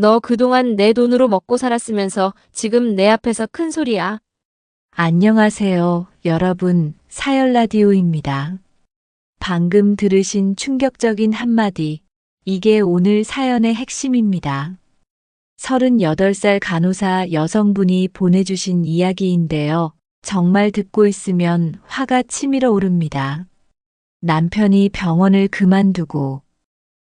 너 그동안 내 돈으로 먹고 살았으면서 지금 내 앞에서 큰 소리야. 안녕하세요, 여러분. 사열 라디오입니다. 방금 들으신 충격적인 한마디. 이게 오늘 사연의 핵심입니다. 38살 간호사 여성분이 보내주신 이야기인데요. 정말 듣고 있으면 화가 치밀어 오릅니다. 남편이 병원을 그만두고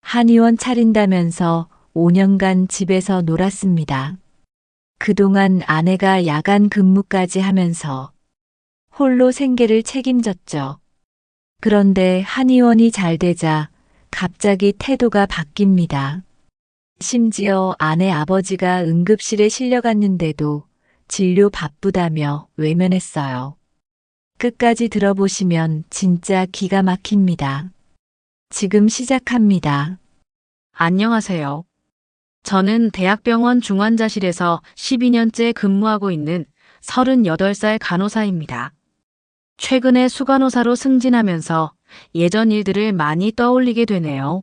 한의원 차린다면서 5년간 집에서 놀았습니다. 그동안 아내가 야간 근무까지 하면서 홀로 생계를 책임졌죠. 그런데 한의원이 잘 되자 갑자기 태도가 바뀝니다. 심지어 아내 아버지가 응급실에 실려갔는데도 진료 바쁘다며 외면했어요. 끝까지 들어보시면 진짜 기가 막힙니다. 지금 시작합니다. 안녕하세요. 저는 대학병원 중환자실에서 12년째 근무하고 있는 38살 간호사입니다. 최근에 수간호사로 승진하면서 예전 일들을 많이 떠올리게 되네요.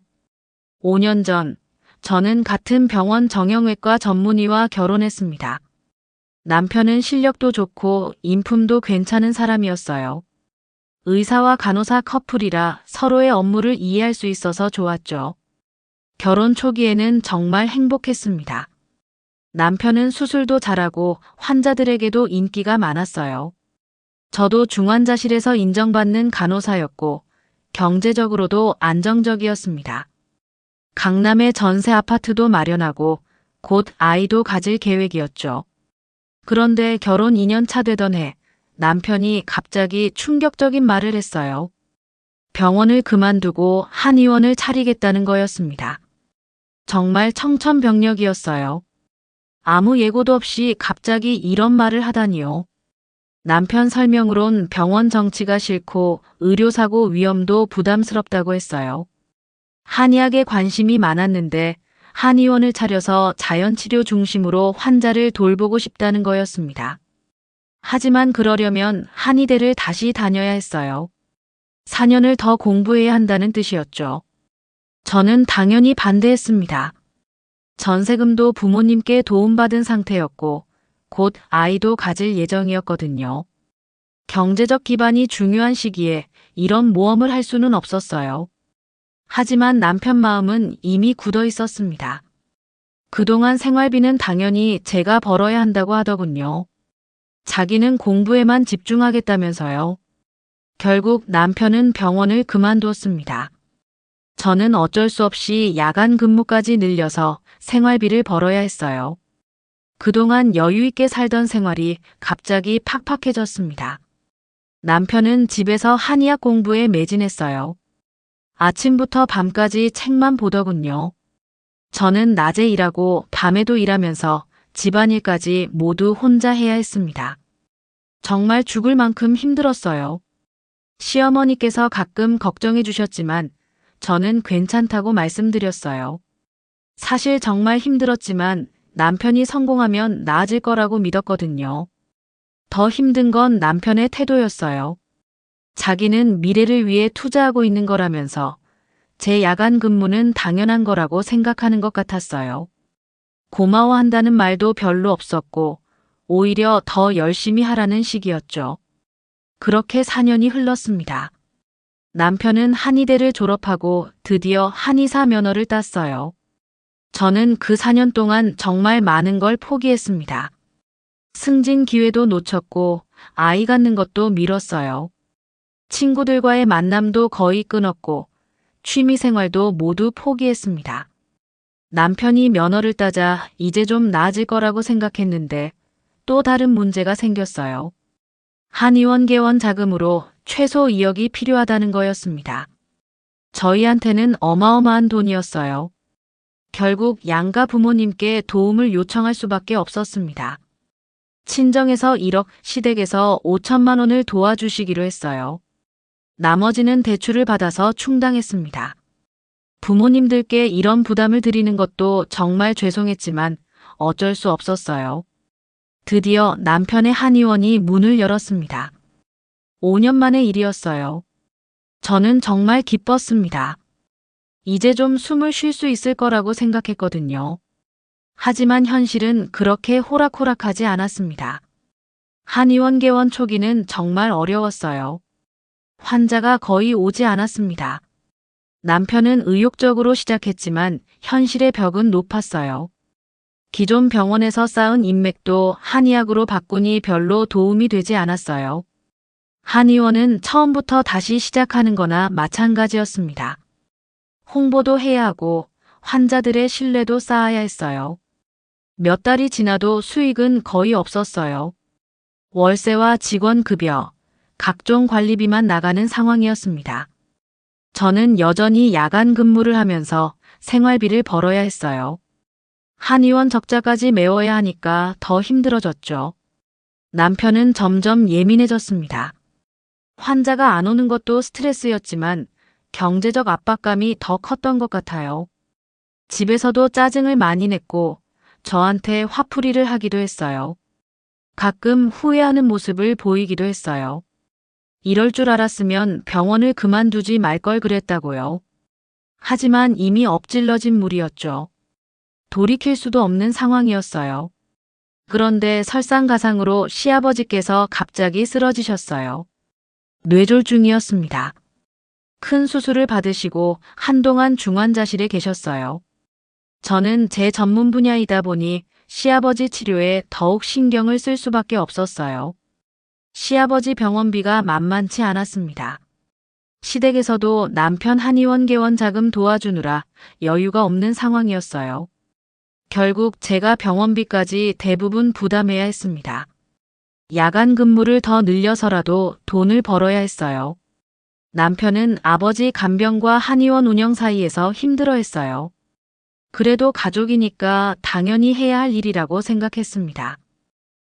5년 전, 저는 같은 병원 정형외과 전문의와 결혼했습니다. 남편은 실력도 좋고 인품도 괜찮은 사람이었어요. 의사와 간호사 커플이라 서로의 업무를 이해할 수 있어서 좋았죠. 결혼 초기에는 정말 행복했습니다. 남편은 수술도 잘하고 환자들에게도 인기가 많았어요. 저도 중환자실에서 인정받는 간호사였고 경제적으로도 안정적이었습니다. 강남에 전세 아파트도 마련하고 곧 아이도 가질 계획이었죠. 그런데 결혼 2년 차 되던 해 남편이 갑자기 충격적인 말을 했어요. 병원을 그만두고 한의원을 차리겠다는 거였습니다. 정말 청천벽력이었어요. 아무 예고도 없이 갑자기 이런 말을 하다니요. 남편 설명으론 병원 정치가 싫고 의료사고 위험도 부담스럽다고 했어요. 한의학에 관심이 많았는데 한의원을 차려서 자연치료 중심으로 환자를 돌보고 싶다는 거였습니다. 하지만 그러려면 한의대를 다시 다녀야 했어요. 4년을 더 공부해야 한다는 뜻이었죠. 저는 당연히 반대했습니다. 전세금도 부모님께 도움받은 상태였고 곧 아이도 가질 예정이었거든요. 경제적 기반이 중요한 시기에 이런 모험을 할 수는 없었어요. 하지만 남편 마음은 이미 굳어 있었습니다. 그동안 생활비는 당연히 제가 벌어야 한다고 하더군요. 자기는 공부에만 집중하겠다면서요. 결국 남편은 병원을 그만두었습니다. 저는 어쩔 수 없이 야간 근무까지 늘려서 생활비를 벌어야 했어요. 그동안 여유 있게 살던 생활이 갑자기 팍팍해졌습니다. 남편은 집에서 한의학 공부에 매진했어요. 아침부터 밤까지 책만 보더군요. 저는 낮에 일하고 밤에도 일하면서 집안일까지 모두 혼자 해야 했습니다. 정말 죽을 만큼 힘들었어요. 시어머니께서 가끔 걱정해 주셨지만 저는 괜찮다고 말씀드렸어요. 사실 정말 힘들었지만 남편이 성공하면 나아질 거라고 믿었거든요. 더 힘든 건 남편의 태도였어요. 자기는 미래를 위해 투자하고 있는 거라면서 제 야간 근무는 당연한 거라고 생각하는 것 같았어요. 고마워한다는 말도 별로 없었고 오히려 더 열심히 하라는 식이었죠. 그렇게 4년이 흘렀습니다. 남편은 한의대를 졸업하고 드디어 한의사 면허를 땄어요. 저는 그 4년 동안 정말 많은 걸 포기했습니다. 승진 기회도 놓쳤고 아이 갖는 것도 미뤘어요. 친구들과의 만남도 거의 끊었고 취미 생활도 모두 포기했습니다. 남편이 면허를 따자 이제 좀 나아질 거라고 생각했는데 또 다른 문제가 생겼어요. 한의원 개원 자금으로 최소 2억이 필요하다는 거였습니다. 저희한테는 어마어마한 돈이었어요. 결국 양가 부모님께 도움을 요청할 수밖에 없었습니다. 친정에서 1억, 시댁에서 5천만 원을 도와주시기로 했어요. 나머지는 대출을 받아서 충당했습니다. 부모님들께 이런 부담을 드리는 것도 정말 죄송했지만 어쩔 수 없었어요. 드디어 남편의 한의원이 문을 열었습니다. 5년 만의 일이었어요. 저는 정말 기뻤습니다. 이제 좀 숨을 쉴 수 있을 거라고 생각했거든요. 하지만 현실은 그렇게 호락호락하지 않았습니다. 한의원 개원 초기는 정말 어려웠어요. 환자가 거의 오지 않았습니다. 남편은 의욕적으로 시작했지만 현실의 벽은 높았어요. 기존 병원에서 쌓은 인맥도 한의학으로 바꾸니 별로 도움이 되지 않았어요. 한의원은 처음부터 다시 시작하는 거나 마찬가지였습니다. 홍보도 해야 하고 환자들의 신뢰도 쌓아야 했어요. 몇 달이 지나도 수익은 거의 없었어요. 월세와 직원 급여, 각종 관리비만 나가는 상황이었습니다. 저는 여전히 야간 근무를 하면서 생활비를 벌어야 했어요. 한의원 적자까지 메워야 하니까 더 힘들어졌죠. 남편은 점점 예민해졌습니다. 환자가 안 오는 것도 스트레스였지만 경제적 압박감이 더 컸던 것 같아요. 집에서도 짜증을 많이 냈고 저한테 화풀이를 하기도 했어요. 가끔 후회하는 모습을 보이기도 했어요. 이럴 줄 알았으면 병원을 그만두지 말 걸 그랬다고요. 하지만 이미 엎질러진 물이었죠. 돌이킬 수도 없는 상황이었어요. 그런데 설상가상으로 시아버지께서 갑자기 쓰러지셨어요. 뇌졸중이었습니다. 큰 수술을 받으시고 한동안 중환자실에 계셨어요. 저는 제 전문 분야이다 보니 시아버지 치료에 더욱 신경을 쓸 수밖에 없었어요. 시아버지 병원비가 만만치 않았습니다. 시댁에서도 남편 한의원 개원 자금 도와주느라 여유가 없는 상황이었어요. 결국 제가 병원비까지 대부분 부담해야 했습니다. 야간 근무를 더 늘려서라도 돈을 벌어야 했어요. 남편은 아버지 간병과 한의원 운영 사이에서 힘들어했어요. 그래도 가족이니까 당연히 해야 할 일이라고 생각했습니다.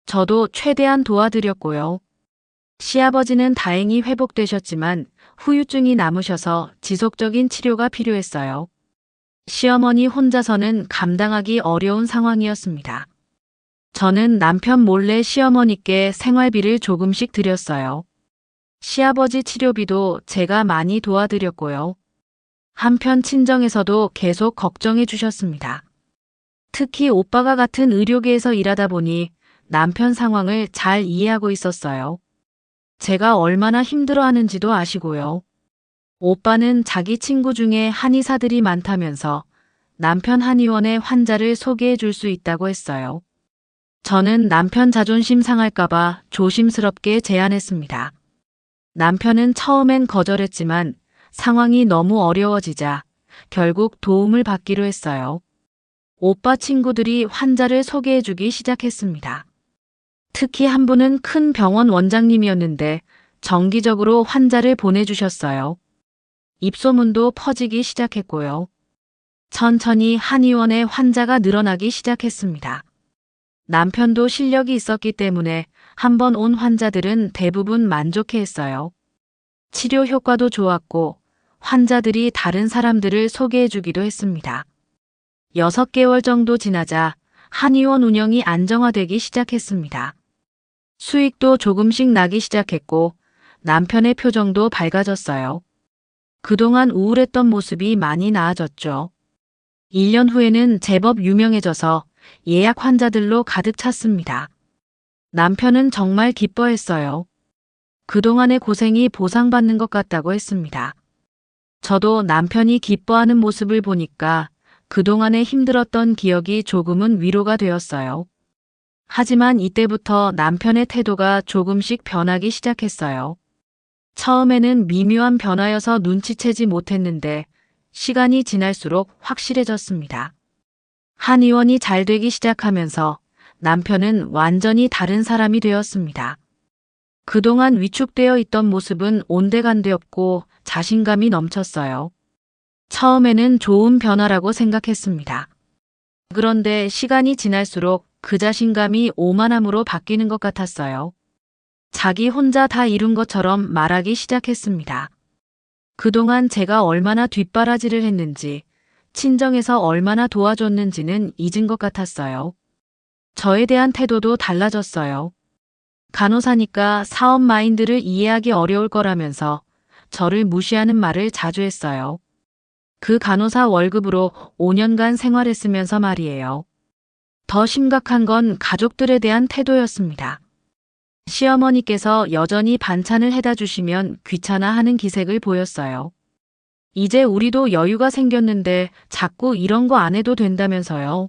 저도 최대한 도와드렸고요. 시아버지는 다행히 회복되셨지만 후유증이 남으셔서 지속적인 치료가 필요했어요. 시어머니 혼자서는 감당하기 어려운 상황이었습니다. 저는 남편 몰래 시어머니께 생활비를 조금씩 드렸어요. 시아버지 치료비도 제가 많이 도와드렸고요. 한편 친정에서도 계속 걱정해 주셨습니다. 특히 오빠가 같은 의료계에서 일하다 보니 남편 상황을 잘 이해하고 있었어요. 제가 얼마나 힘들어하는지도 아시고요. 오빠는 자기 친구 중에 한의사들이 많다면서 남편 한의원에 환자를 소개해 줄 수 있다고 했어요. 저는 남편 자존심 상할까봐 조심스럽게 제안했습니다. 남편은 처음엔 거절했지만 상황이 너무 어려워지자 결국 도움을 받기로 했어요. 오빠 친구들이 환자를 소개해주기 시작했습니다. 특히 한 분은 큰 병원 원장님이었는데 정기적으로 환자를 보내주셨어요. 입소문도 퍼지기 시작했고요. 천천히 한의원에 환자가 늘어나기 시작했습니다. 남편도 실력이 있었기 때문에 한 번 온 환자들은 대부분 만족해했어요. 치료 효과도 좋았고 환자들이 다른 사람들을 소개해주기도 했습니다. 6개월 정도 지나자 한의원 운영이 안정화되기 시작했습니다. 수익도 조금씩 나기 시작했고 남편의 표정도 밝아졌어요. 그동안 우울했던 모습이 많이 나아졌죠. 1년 후에는 제법 유명해져서 예약 환자들로 가득 찼습니다. 남편은 정말 기뻐했어요. 그동안의 고생이 보상받는 것 같다고 했습니다. 저도 남편이 기뻐하는 모습을 보니까 그동안에 힘들었던 기억이 조금은 위로가 되었어요. 하지만 이때부터 남편의 태도가 조금씩 변하기 시작했어요. 처음에는 미묘한 변화여서 눈치채지 못했는데 시간이 지날수록 확실해졌습니다. 한의원이 잘 되기 시작하면서 남편은 완전히 다른 사람이 되었습니다. 그동안 위축되어 있던 모습은 온데간데 없고 자신감이 넘쳤어요. 처음에는 좋은 변화라고 생각했습니다. 그런데 시간이 지날수록 그 자신감이 오만함으로 바뀌는 것 같았어요. 자기 혼자 다 이룬 것처럼 말하기 시작했습니다. 그동안 제가 얼마나 뒷바라지를 했는지, 친정에서 얼마나 도와줬는지는 잊은 것 같았어요. 저에 대한 태도도 달라졌어요. 간호사니까 사업 마인드를 이해하기 어려울 거라면서 저를 무시하는 말을 자주 했어요. 그 간호사 월급으로 5년간 생활했으면서 말이에요. 더 심각한 건 가족들에 대한 태도였습니다. 시어머니께서 여전히 반찬을 해다 주시면 귀찮아하는 기색을 보였어요. 이제 우리도 여유가 생겼는데 자꾸 이런 거 안 해도 된다면서요.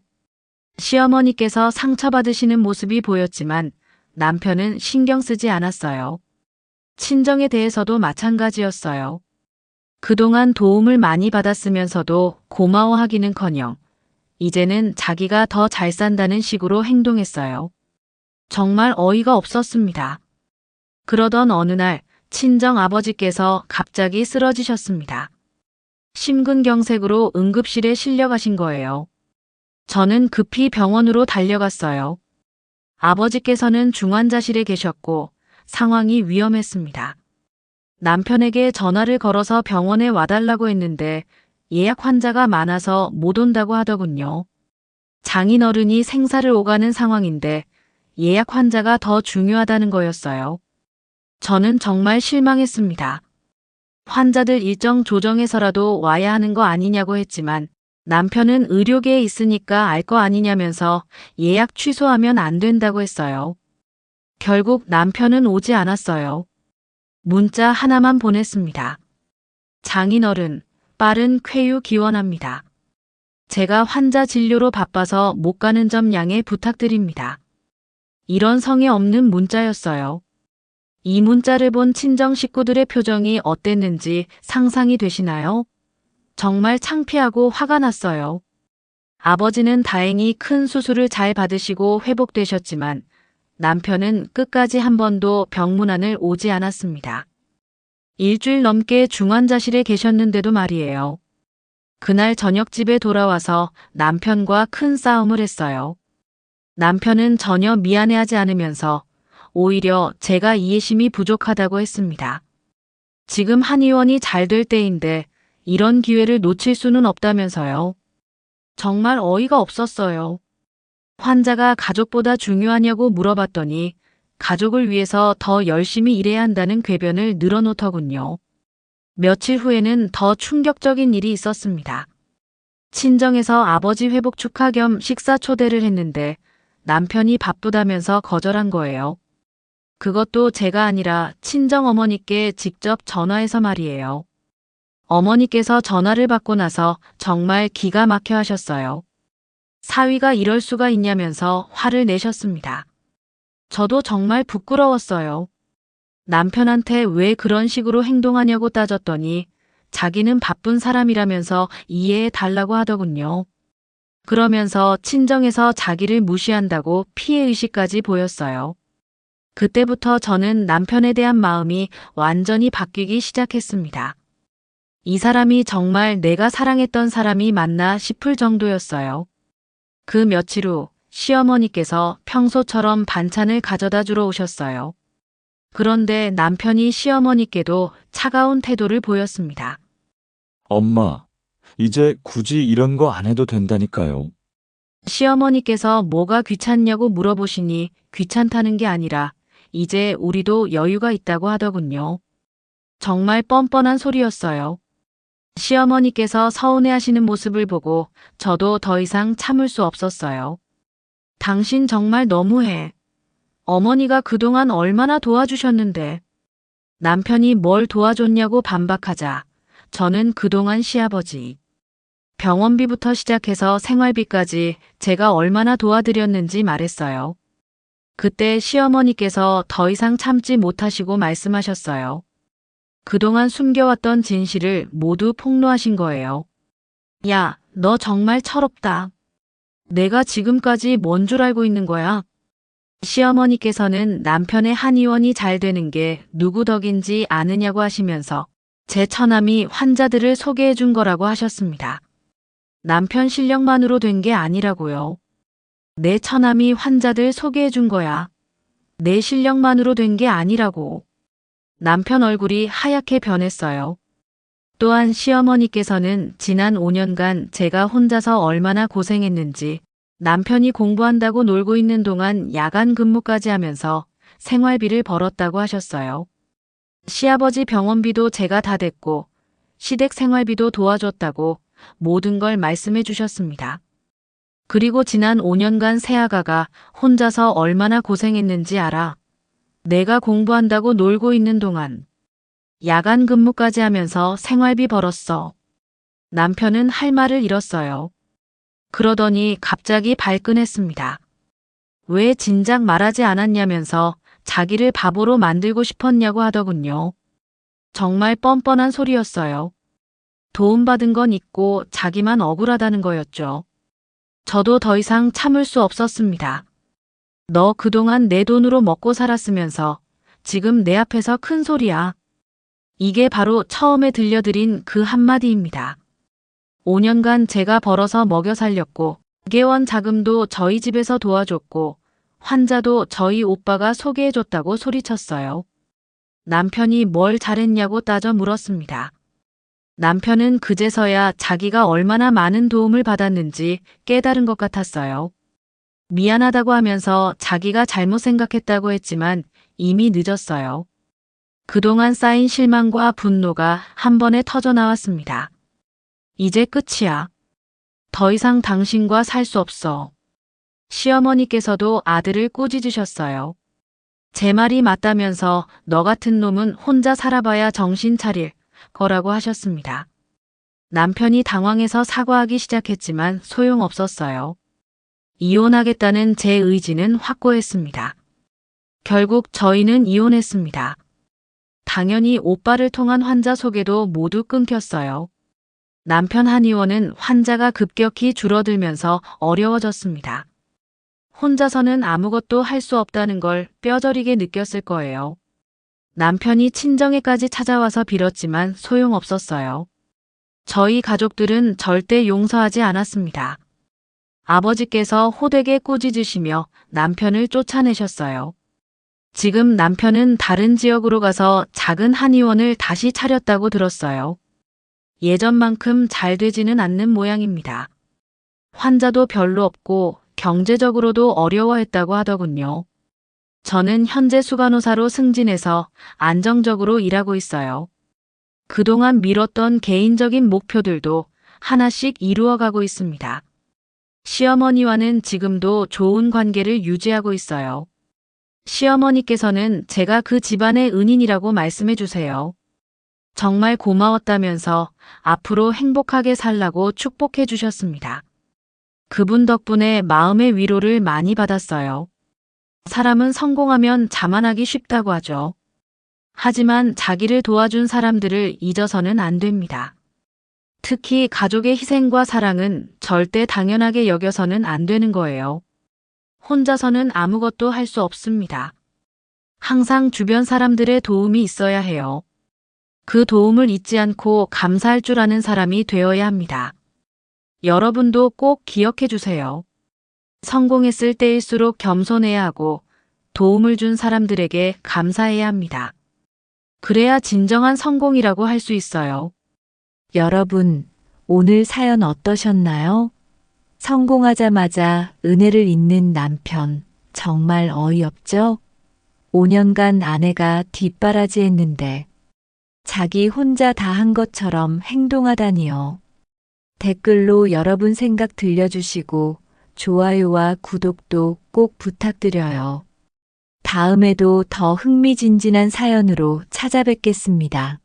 시어머니께서 상처받으시는 모습이 보였지만 남편은 신경 쓰지 않았어요. 친정에 대해서도 마찬가지였어요. 그동안 도움을 많이 받았으면서도 고마워하기는커녕 이제는 자기가 더 잘 산다는 식으로 행동했어요. 정말 어이가 없었습니다. 그러던 어느 날 친정 아버지께서 갑자기 쓰러지셨습니다. 심근경색으로 응급실에 실려가신 거예요. 저는 급히 병원으로 달려갔어요. 아버지께서는 중환자실에 계셨고 상황이 위험했습니다. 남편에게 전화를 걸어서 병원에 와달라고 했는데 예약 환자가 많아서 못 온다고 하더군요. 장인어른이 생사를 오가는 상황인데 예약 환자가 더 중요하다는 거였어요. 저는 정말 실망했습니다. 환자들 일정 조정해서라도 와야 하는 거 아니냐고 했지만 남편은 의료계에 있으니까 알 거 아니냐면서 예약 취소하면 안 된다고 했어요. 결국 남편은 오지 않았어요. 문자 하나만 보냈습니다. 장인어른, 빠른 쾌유 기원합니다. 제가 환자 진료로 바빠서 못 가는 점 양해 부탁드립니다. 이런 성의 없는 문자였어요. 이 문자를 본 친정 식구들의 표정이 어땠는지 상상이 되시나요? 정말 창피하고 화가 났어요. 아버지는 다행히 큰 수술을 잘 받으시고 회복되셨지만 남편은 끝까지 한 번도 병문안을 오지 않았습니다. 일주일 넘게 중환자실에 계셨는데도 말이에요. 그날 저녁 집에 돌아와서 남편과 큰 싸움을 했어요. 남편은 전혀 미안해하지 않으면서 오히려 제가 이해심이 부족하다고 했습니다. 지금 한의원이 잘 될 때인데 이런 기회를 놓칠 수는 없다면서요. 정말 어이가 없었어요. 환자가 가족보다 중요하냐고 물어봤더니 가족을 위해서 더 열심히 일해야 한다는 궤변을 늘어놓더군요. 며칠 후에는 더 충격적인 일이 있었습니다. 친정에서 아버지 회복 축하 겸 식사 초대를 했는데 남편이 바쁘다면서 거절한 거예요. 그것도 제가 아니라 친정 어머니께 직접 전화해서 말이에요. 어머니께서 전화를 받고 나서 정말 기가 막혀 하셨어요. 사위가 이럴 수가 있냐면서 화를 내셨습니다. 저도 정말 부끄러웠어요. 남편한테 왜 그런 식으로 행동하냐고 따졌더니 자기는 바쁜 사람이라면서 이해해 달라고 하더군요. 그러면서 친정에서 자기를 무시한다고 피해의식까지 보였어요. 그때부터 저는 남편에 대한 마음이 완전히 바뀌기 시작했습니다. 이 사람이 정말 내가 사랑했던 사람이 맞나 싶을 정도였어요. 그 며칠 후 시어머니께서 평소처럼 반찬을 가져다 주러 오셨어요. 그런데 남편이 시어머니께도 차가운 태도를 보였습니다. 엄마, 이제 굳이 이런 거 안 해도 된다니까요. 시어머니께서 뭐가 귀찮냐고 물어보시니 귀찮다는 게 아니라 이제 우리도 여유가 있다고 하더군요. 정말 뻔뻔한 소리였어요. 시어머니께서 서운해하시는 모습을 보고 저도 더 이상 참을 수 없었어요. 당신 정말 너무해. 어머니가 그동안 얼마나 도와주셨는데. 남편이 뭘 도와줬냐고 반박하자 저는 그동안 시아버지, 병원비부터 시작해서 생활비까지 제가 얼마나 도와드렸는지 말했어요. 그때 시어머니께서 더 이상 참지 못하시고 말씀하셨어요. 그동안 숨겨왔던 진실을 모두 폭로하신 거예요. 야, 너 정말 철없다. 내가 지금까지 뭔 줄 알고 있는 거야? 시어머니께서는 남편의 한의원이 잘 되는 게 누구 덕인지 아느냐고 하시면서 제 처남이 환자들을 소개해 준 거라고 하셨습니다. 남편 실력만으로 된 게 아니라고요. 내 처남이 환자들 소개해 준 거야. 내 실력만으로 된 게 아니라고. 남편 얼굴이 하얗게 변했어요. 또한 시어머니께서는 지난 5년간 제가 혼자서 얼마나 고생했는지 남편이 공부한다고 놀고 있는 동안 야간 근무까지 하면서 생활비를 벌었다고 하셨어요. 시아버지 병원비도 제가 다 댔고 시댁 생활비도 도와줬다고 모든 걸 말씀해 주셨습니다. 그리고 지난 5년간 새아가가 혼자서 얼마나 고생했는지 알아. 내가 공부한다고 놀고 있는 동안 야간 근무까지 하면서 생활비 벌었어. 남편은 할 말을 잃었어요. 그러더니 갑자기 발끈했습니다. 왜 진작 말하지 않았냐면서 자기를 바보로 만들고 싶었냐고 하더군요. 정말 뻔뻔한 소리였어요. 도움받은 건 있고 자기만 억울하다는 거였죠. 저도 더 이상 참을 수 없었습니다. 너 그동안 내 돈으로 먹고 살았으면서 지금 내 앞에서 큰 소리야. 이게 바로 처음에 들려드린 그 한마디입니다. 5년간 제가 벌어서 먹여 살렸고 2개월 자금도 저희 집에서 도와줬고 환자도 저희 오빠가 소개해줬다고 소리쳤어요. 남편이 뭘 잘했냐고 따져 물었습니다. 남편은 그제서야 자기가 얼마나 많은 도움을 받았는지 깨달은 것 같았어요. 미안하다고 하면서 자기가 잘못 생각했다고 했지만 이미 늦었어요. 그동안 쌓인 실망과 분노가 한 번에 터져 나왔습니다. 이제 끝이야. 더 이상 당신과 살 수 없어. 시어머니께서도 아들을 꾸짖으셨어요. 제 말이 맞다면서 너 같은 놈은 혼자 살아봐야 정신 차릴 거라고 하셨습니다. 남편이 당황해서 사과하기 시작했지만 소용없었어요. 이혼하겠다는 제 의지는 확고했습니다. 결국 저희는 이혼했습니다. 당연히 오빠를 통한 환자 소개도 모두 끊겼어요. 남편 한의원은 환자가 급격히 줄어들면서 어려워졌습니다. 혼자서는 아무것도 할 수 없다는 걸 뼈저리게 느꼈을 거예요. 남편이 친정에까지 찾아와서 빌었지만 소용없었어요. 저희 가족들은 절대 용서하지 않았습니다. 아버지께서 호되게 꾸짖으시며 남편을 쫓아내셨어요. 지금 남편은 다른 지역으로 가서 작은 한의원을 다시 차렸다고 들었어요. 예전만큼 잘 되지는 않는 모양입니다. 환자도 별로 없고 경제적으로도 어려워했다고 하더군요. 저는 현재 수간호사로 승진해서 안정적으로 일하고 있어요. 그동안 미뤘던 개인적인 목표들도 하나씩 이루어가고 있습니다. 시어머니와는 지금도 좋은 관계를 유지하고 있어요. 시어머니께서는 제가 그 집안의 은인이라고 말씀해 주세요. 정말 고마웠다면서 앞으로 행복하게 살라고 축복해 주셨습니다. 그분 덕분에 마음의 위로를 많이 받았어요. 사람은 성공하면 자만하기 쉽다고 하죠. 하지만 자기를 도와준 사람들을 잊어서는 안 됩니다. 특히 가족의 희생과 사랑은 절대 당연하게 여겨서는 안 되는 거예요. 혼자서는 아무것도 할 수 없습니다. 항상 주변 사람들의 도움이 있어야 해요. 그 도움을 잊지 않고 감사할 줄 아는 사람이 되어야 합니다. 여러분도 꼭 기억해 주세요. 성공했을 때일수록 겸손해야 하고 도움을 준 사람들에게 감사해야 합니다. 그래야 진정한 성공이라고 할 수 있어요. 여러분, 오늘 사연 어떠셨나요? 성공하자마자 은혜를 잊는 남편, 정말 어이없죠? 5년간 아내가 뒷바라지했는데 자기 혼자 다 한 것처럼 행동하다니요. 댓글로 여러분 생각 들려주시고 좋아요와 구독도 꼭 부탁드려요. 다음에도 더 흥미진진한 사연으로 찾아뵙겠습니다.